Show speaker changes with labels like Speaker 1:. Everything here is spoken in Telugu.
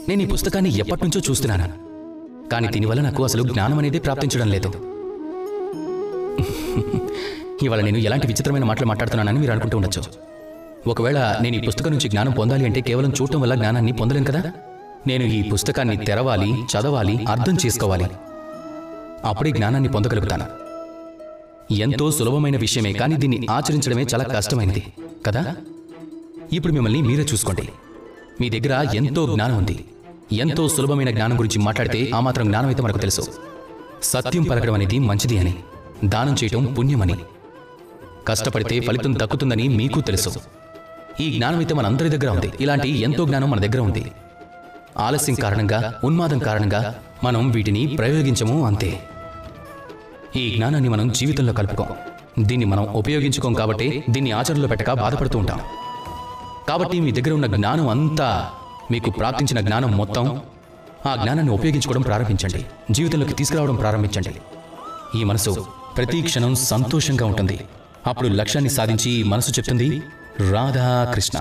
Speaker 1: నేను ఈ పుస్తకాన్ని ఎప్పటినుంచో చూస్తున్నాను, కానీ దీనివల్ల నాకు అసలు జ్ఞానం అనేది ప్రాప్తించడం లేదు. ఇవాళ నేను ఎలాంటి విచిత్రమైన మాటలు మాట్లాడుతున్నానని మీరు అనుకుంటూ ఉండొచ్చు. ఒకవేళ నేను ఈ పుస్తకం నుంచి జ్ఞానం పొందాలి అంటే కేవలం చూడటం వల్ల జ్ఞానాన్ని పొందలేను కదా. నేను ఈ పుస్తకాన్ని తెరవాలి, చదవాలి, అర్థం చేసుకోవాలి. అప్పుడే జ్ఞానాన్ని పొందగలుగుతాను. ఎంతో సులభమైన విషయమే, కానీ దీన్ని ఆచరించడమే చాలా కష్టమైనది కదా. ఇప్పుడు మిమ్మల్ని మీరే చూసుకోండి. మీ దగ్గర ఎంతో జ్ఞానం ఉంది. ఎంతో సులభమైన జ్ఞానం గురించి మాట్లాడితే ఆ మాత్రం జ్ఞానం అయితే మనకు తెలుసు. సత్యం పలకడం అనేది మంచిది అని, దానం చేయటం పుణ్యమని, కష్టపడితే ఫలితం దక్కుతుందని మీకు తెలుసు. ఈ జ్ఞానం అయితే మనందరి దగ్గర ఉంది. ఇలాంటి ఎంతో జ్ఞానం మన దగ్గర ఉంది. ఆలస్యం కారణంగా, ఉన్మాదం కారణంగా మనం వీటిని ప్రయోగించము, అంతే. ఈ జ్ఞానాన్ని మనం జీవితంలో కలుపుకోం. దీన్ని మనం ఉపయోగించుకోం కాబట్టి దీన్ని ఆచరణలో పెట్టక బాధపడుతూ ఉంటాం. కాబట్టి మీ దగ్గర ఉన్న జ్ఞానం అంతా, మీకు ప్రాప్తించిన జ్ఞానం మొత్తం, ఆ జ్ఞానాన్ని ఉపయోగించుకోవడం ప్రారంభించండి. జీవితంలోకి తీసుకురావడం ప్రారంభించండి. ఈ మనసు ప్రతి క్షణం సంతోషంగా ఉంటుంది. అప్పుడు లక్ష్యాన్ని సాధించి మనసు చెప్తుంది, రాధా కృష్ణ.